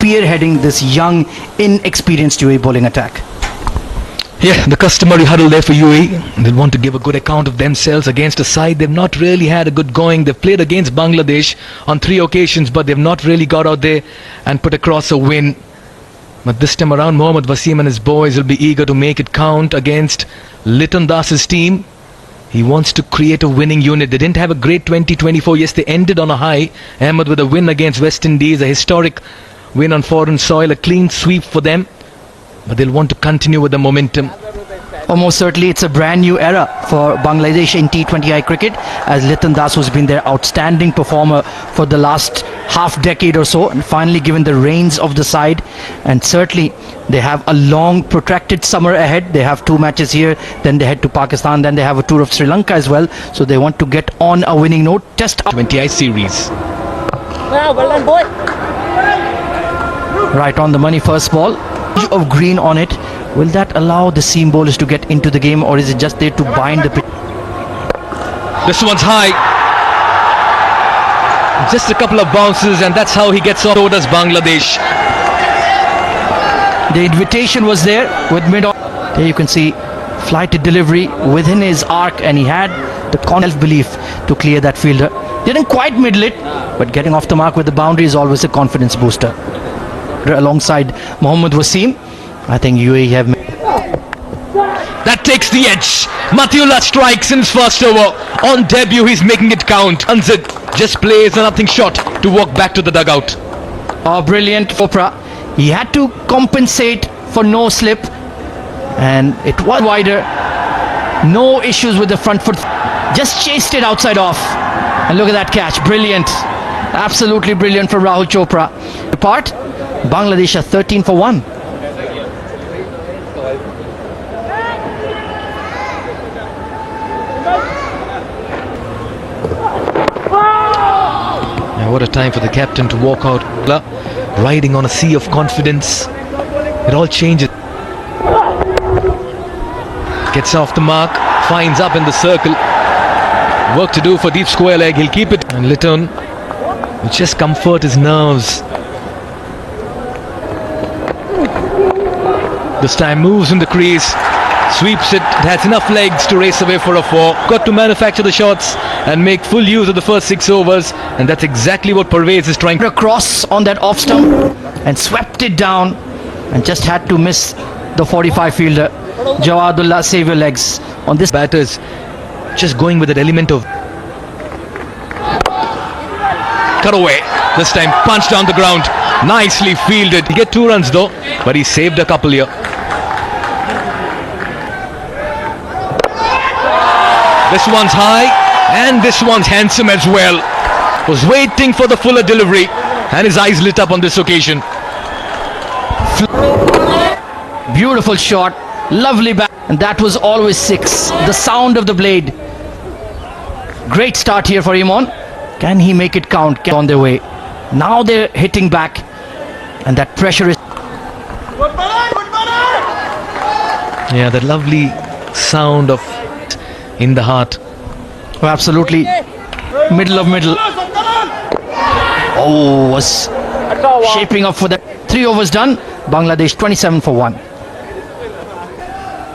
spearheading this young, inexperienced UAE bowling attack. Yeah, the customary huddle there for UAE. They'll want to give a good account of themselves against a side they've not really had a good going. They've played against Bangladesh on 3 occasions, but they've not really got out there and put across a win. But this time around, Mohammad Wasim and his boys will be eager to make it count against Liton Das's team. He wants to create a winning unit. They didn't have a great 2024. Yes, they ended on a high. Ahmed with a win against West Indies, a historic win on foreign soil, a clean sweep for them. But they'll want to continue with the momentum. Almost certainly it's a brand new era for Bangladesh in T20I cricket, as Liton Das, who's been their outstanding performer for the last half decade or so, and finally given the reins of the side. And certainly they have a long protracted summer ahead. They have 2 matches here, then they head to Pakistan, then they have a tour of Sri Lanka as well. So they want to get on a winning note. Test 20I series. Well done, boy. Right on the money, first ball of green on it. Will that allow the seam bowlers to get into the game, or is it just there to bind the pitch? This one's high. Just a couple of bounces, and that's how he gets on. So does Bangladesh. The invitation was there with mid-on. There you can see flighted delivery within his arc, and he had the self-belief to clear that fielder. Didn't quite middle it, but getting off the mark with the boundary is always a confidence booster. Alongside Mohammad Wasim, I think UAE have... That takes the edge. Matiullah strikes in his first over. On debut, he's making it count. Anzid just plays a nothing shot to walk back to the dugout. Oh, brilliant Chopra. He had to compensate for no slip, and it was wider. No issues with the front foot. Just chased it outside off. And look at that catch. Brilliant. Absolutely brilliant from Rahul Chopra. Apart, Bangladesh are 13 for 1. What a time for the captain to walk out, riding on a sea of confidence. It all changes. Gets off the mark, finds up in the circle. Work to do for deep square leg. He'll keep it. And Liton will just comfort his nerves. This time moves in the crease, sweeps it. It has enough legs to race away for a 4. Got to manufacture the shots and make full use of the first 6 overs, and that's exactly what Parvez is trying to. Across on that off stump and swept it down, and just had to miss the 45 fielder. Jawadullah, save your legs on this. Batters just going with that element of cut away. This time punched down the ground, nicely fielded. He get 2 runs though, but he saved a couple here. This one's high, and this one's handsome as well. Was waiting for the fuller delivery, and his eyes lit up on this occasion. Beautiful shot, lovely back, and that was always 6. The sound of the blade. Great start here for Imon. Can he make it count? On their way. Now they're hitting back, and that pressure is... Yeah, that lovely sound of in the heart. Oh, absolutely. Middle of middle. Oh, was shaping up for that. 3 overs done. Bangladesh 27 for 1.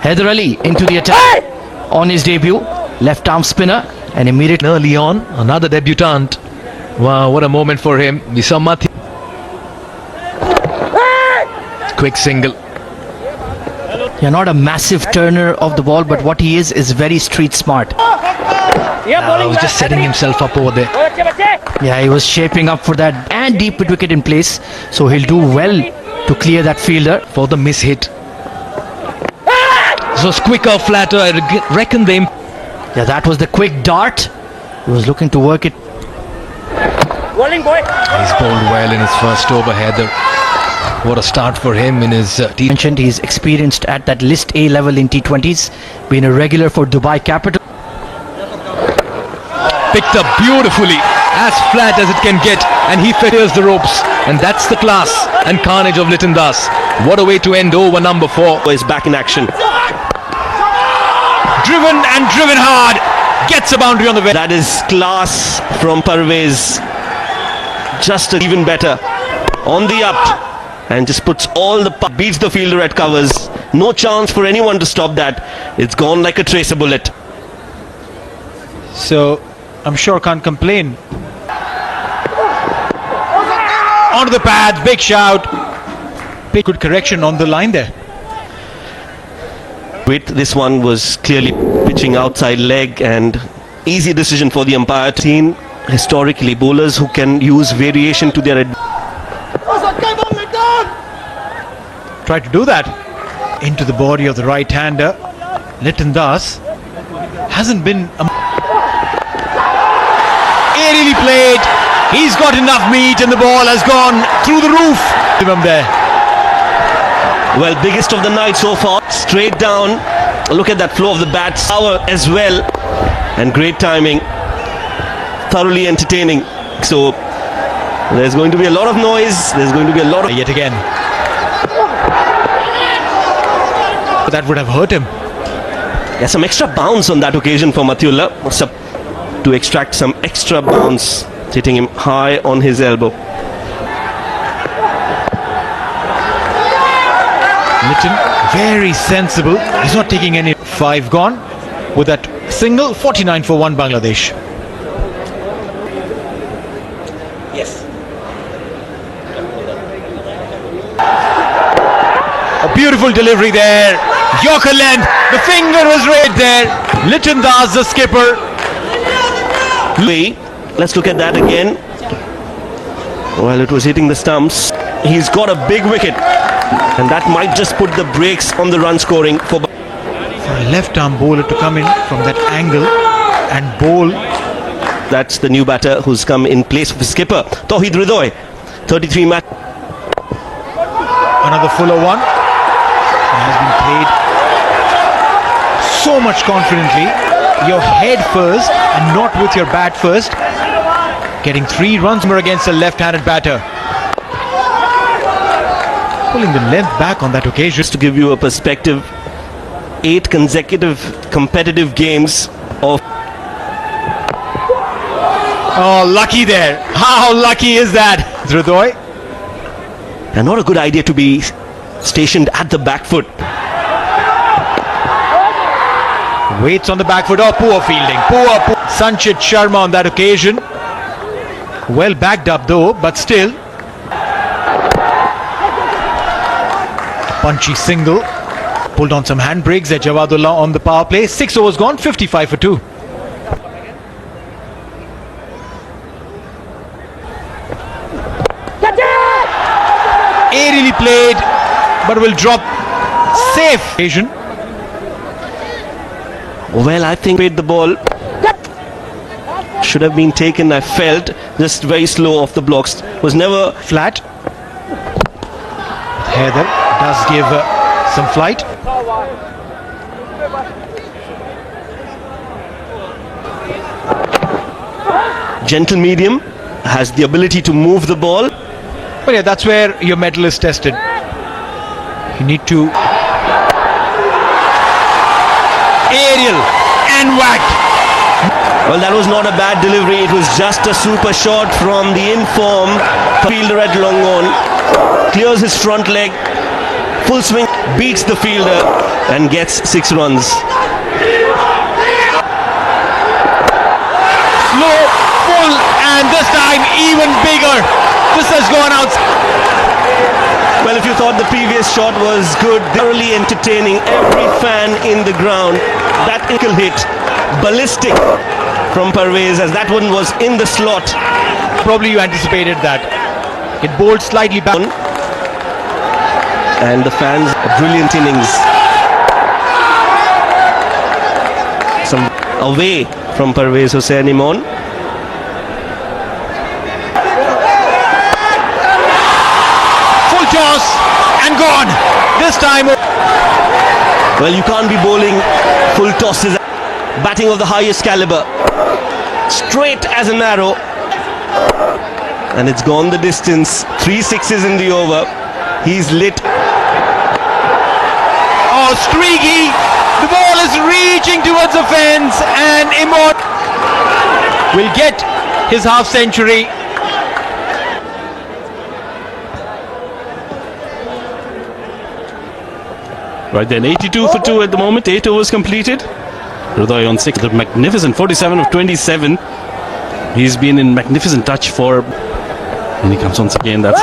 Haider Ali into the attack on his debut. Left arm spinner, and immediately Early on, another debutant. Wow, what a moment for him. We saw Mati. Quick single. You're not a massive turner of the ball, but what he is very street smart. He was just setting himself up over there. Yeah, he was shaping up for that, and deep mid wicket in place, so he'll do well to clear that fielder. For the miss hit. This was quicker, flatter. I reckon they... Yeah, that was the quick dart. He was looking to work it. Bowling, boy. He's bowled well in his first over, Haider. What a start for him in his team. Mentioned he's experienced at that list A level in T20s, been a regular for Dubai Capital. Picked up beautifully, as flat as it can get, and he fetters the ropes. And that's the class and carnage of Liton Das. What a way to end over number 4. Is back in action. Driven and driven hard. Gets a boundary on the way. That is class from Parvez. Just even better. On the up. and just puts all the beats the fielder at covers. No chance for anyone to stop that. It's gone like a tracer bullet. So I'm sure can't complain. Onto the pads, big shout. Big good correction on the line there. This one was clearly pitching outside leg, and easy decision for the umpire. Seen historically bowlers who can use variation to their Try to do that into the body of the right-hander. Liton Das hasn't been aerially played. He's got enough meat and the ball has gone through the roof. Give him there. Well, biggest of the night so far. Straight down. Look at that flow of the bat. Power as well. And great timing. Thoroughly entertaining. So there's going to be a lot of noise. There's going to be a lot of... Yet again. That would have hurt him. Yeah, some extra bounce on that occasion for Mathiulla. To extract some extra bounce. Hitting him high on his elbow. Liton, very sensible. He's not taking any. 5 gone with that single. 49 for 1 Bangladesh. Yes. A beautiful delivery there. Yorker length. The finger was right there. Liton Das, the skipper. Let's look at that again. Well, it was hitting the stumps. He's got a big wicket, and that might just put the brakes on the run scoring for a left-arm bowler to come in from that angle and bowl. That's the new batter who's come in place of his skipper, Tauhid Ridoy. 33 match. Another fuller one. It has been played so much confidently. Your head first and not with your bat first. Getting 3 runs more against a left-handed batter. Pulling the length back on that occasion. Just to give you a perspective, 8 consecutive competitive games of... Oh, lucky there. How lucky is that, Ridoy? And not a good idea to be stationed at the back foot. Waits on the back foot. Oh, poor fielding. Poor. Sanchit Sharma on that occasion. Well backed up though, but still. Punchy single. Pulled on some handbrakes at Jawadullah on the power play. 6 overs gone, 55 for 2. Aerially played, but will drop safe. Asian. Well, I think the ball should have been taken. I felt just very slow off the blocks. Was never Flat. Heather does give some flight. gentle medium, has the ability to move the ball. But yeah, that's where your mettle is tested. You need to aerial and whacked. Well, that was not a bad delivery. It was just a super shot from the in-form fielder at long on. Clears his front leg, full swing, beats the fielder and gets 6 runs. Slow, full, and this time even bigger. This has gone out. Well, if you thought the previous shot was good, thoroughly entertaining, every fan in the ground, that ankle hit, ballistic from Parvez, as that one was in the slot. Probably you anticipated that. It bowled slightly back. And the fans, a brilliant innings. Some away from Parvez Hussain Imon. Full toss and gone. This time. Well, you can't be bowling full tosses. Batting of the highest caliber. Straight as an arrow. And it's gone the distance. 3 sixes in the over. He's lit. Oh, streaky. The ball is reaching towards the fence, and Imon will get his half century. Right then, 82 for 2 at the moment, 8 overs completed. Hridoy on 6, the magnificent 47 of 27. He's been in magnificent touch for... And he comes once again, that's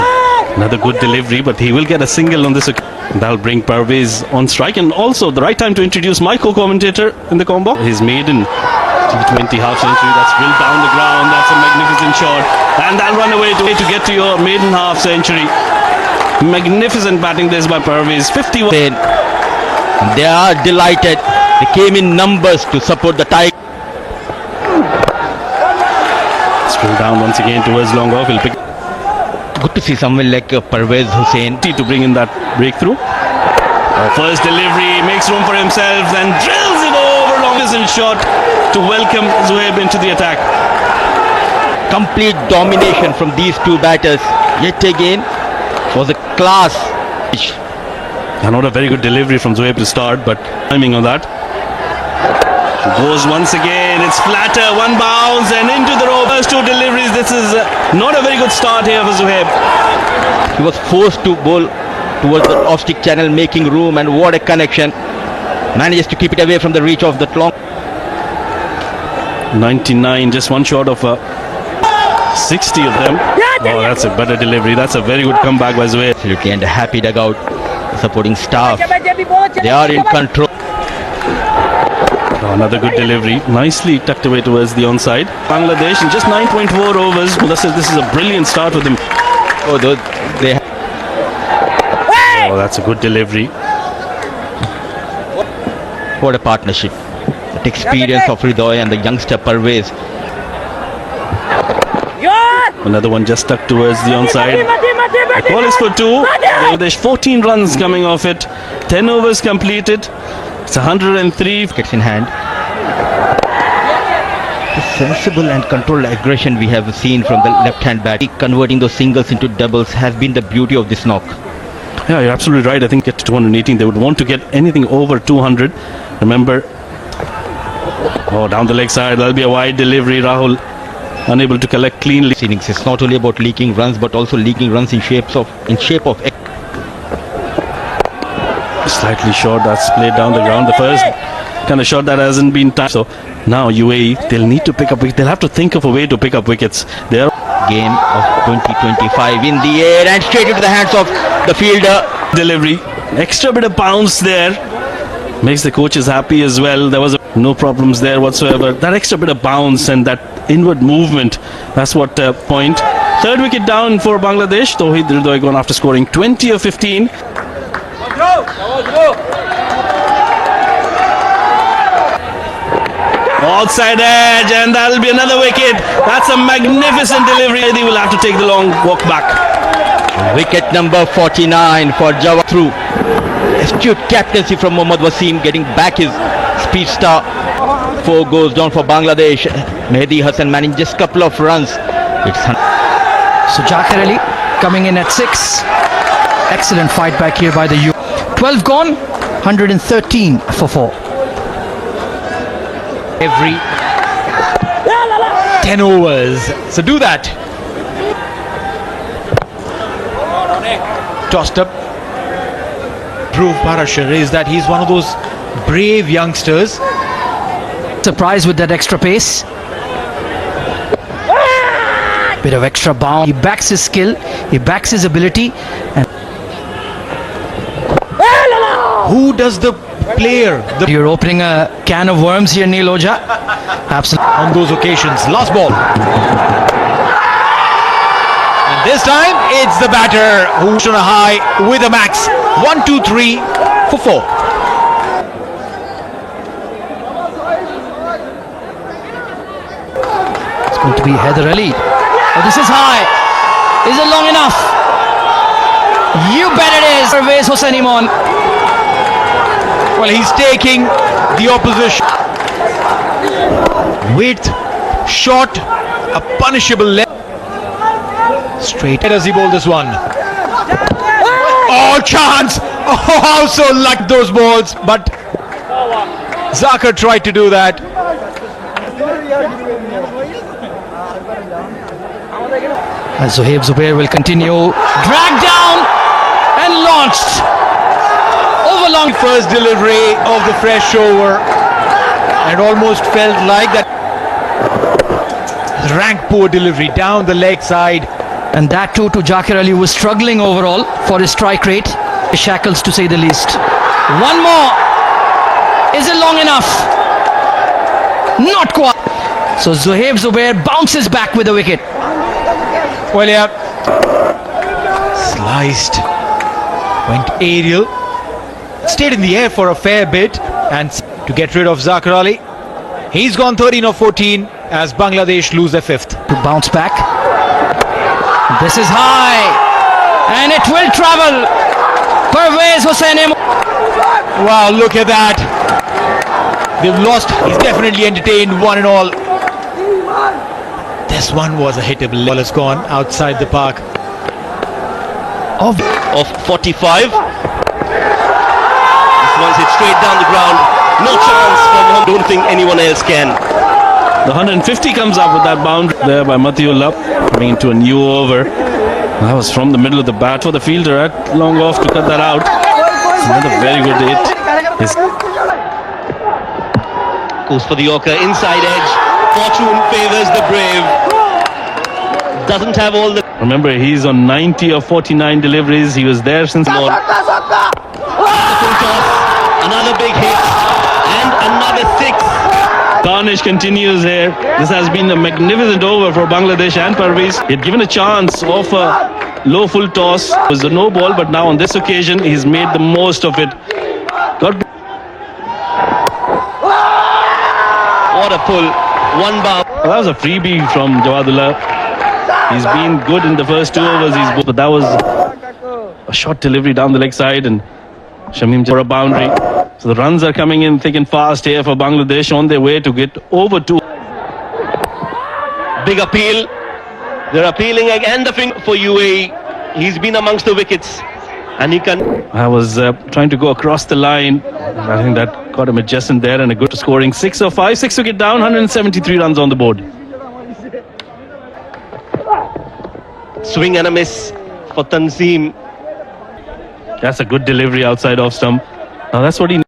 another good delivery, but he will get a single on this occasion. That'll bring Parvez on strike, and also the right time to introduce my co-commentator in the combo. His maiden T20 half century, that's drilled down the ground, that's a magnificent shot, and that'll run away to get to your maiden half century. Magnificent batting this by Parvez, 51. They are delighted. They came in numbers to support the Tigers. Drill down once again towards long off. He'll pick Good to see someone like Parvez Hussain to bring in that breakthrough. First delivery, makes room for himself, then drills it over long distance shot to welcome Zohaib into the attack. Complete domination from these two batters. Yet again was a class. And not a very good delivery from Zohaib to start, but timing on that. Goes once again, it's flatter, one bounce and into the row. First two deliveries, this is not a very good start here for Zohaib. He was forced to bowl towards the off-stick channel, making room, and what a connection. Manages to keep it away from the reach of the long. 99, just one short of 60 of them. Oh, that's a better delivery. That's a very good comeback by Zohaib. Absolutely, and a happy dugout. Supporting staff. They are in control. Oh, another good delivery, nicely tucked away towards the onside. Bangladesh in just 9.4 overs. This is a brilliant start with him. Oh, they. Oh, that's a good delivery. What a partnership. That experience of Hridoy and the youngster Parvez. Another one just stuck towards the onside. The ball is for 2. There's 14 runs coming off it. 10 overs completed. It's 103. Gets in hand. The sensible and controlled aggression we have seen from the left-hand bat, converting those singles into doubles, has been the beauty of this knock. Yeah, you're absolutely right. I think get to 218. They would want to get anything over 200. Remember. Oh, down the leg side. That'll be a wide delivery. Rahul unable to collect cleanly. Innings. It's not only about leaking runs, but also leaking runs in shape of. Slightly short, that's played down the ground. The first kind of shot that hasn't been touched. So now UAE, they'll need to pick up wickets. They'll have to think of a way to pick up wickets. They're Game of 2025 in the air and straight into the hands of the fielder. delivery, extra bit of bounce there, makes the coaches happy as well. There was no problems there whatsoever. That extra bit of bounce and that inward movement, that's what point. Third wicket down for Bangladesh. Tawhid Hridoy gone after scoring 20 of 15. Outside edge, and that'll be another wicket. That's a magnificent delivery. They will have to take the long walk back. Wicket number 49 for Jawad through. Astute captaincy from Mohammad Wasim, getting back his speed star. 4 goes down for Bangladesh. Mehdi Hassan managing just a couple of runs. So Jakar Ali coming in at 6. Excellent fight back here by the U. 12 gone, 113 for 4. Every 10 overs. So do that. Tossed up. Proof Parashar is that he's one of those brave youngsters. Surprised with that extra pace. Bit of extra bounce. He backs his skill, he backs his ability. And Who does the player you're opening a can of worms here, Neil Ojha. Absolutely. on those occasions? Last ball. And this time it's the batter who's on a high with a max. 1, 2, 3 for 4. It's going to be Haider Ali. Oh, this is high. Is it long enough? You bet it is. Parvez Hussain Imon. Well, he's taking the opposition. Width, short, a punishable length. Straight. Does he bowl this one? Oh, chance! Oh, how so lucky those balls. But Zakir tried to do that. As Zohaib Zubair will continue. Dragged down and launched. Over long. long. First delivery of the fresh over, and almost felt like that rank poor delivery down the leg side. And that too to Zakir Ali, who was struggling overall for his strike rate. Shackles to say the least. One more. Is it long enough? Not quite. So Zohaib Zubair bounces back with a wicket. Well, yeah, sliced, went aerial, stayed in the air for a fair bit, and to get rid of Zakir Ali. He's gone 13 of 14 as Bangladesh lose their fifth. To bounce back. This is high. And it will travel. Pervez Hossain. Wow, look at that. They've lost. He's definitely entertained one and all. This one was a hittable. Ball has gone outside the park. Of 45. This one's hit straight down the ground. No chance from him. Don't think anyone else can. The 150 comes up with that boundary there by Matiullah, coming into a new over. That was from the middle of the bat for the fielder at long off to cut that out. It's another very good hit. Goes for the Yorker, inside edge. Fortune favors the brave. Doesn't have all the... Remember, he's on 90 of 49 deliveries. He was there since morning. Another big hit. And another six. Tarnish continues here. This has been a magnificent over for Bangladesh and Parvez. He had given a chance of a low full toss. It was a no ball, but now on this occasion, he's made the most of it. What a pull. One bound. Well, that was a freebie from Jawadullah. He's been good in the first 2 overs. But that was a short delivery down the leg side, and Shamim for a boundary. So the runs are coming in thick and fast here for Bangladesh on their way to get over 2. Big appeal. They're appealing again for UAE. He's been amongst the wickets. And he can... I was trying to go across the line. I think that got him adjacent there, and a good scoring 6 of 5. 6 wicket down, 173 runs on the board. Swing and a miss for Tanzim. That's a good delivery outside off stump. Now that's what he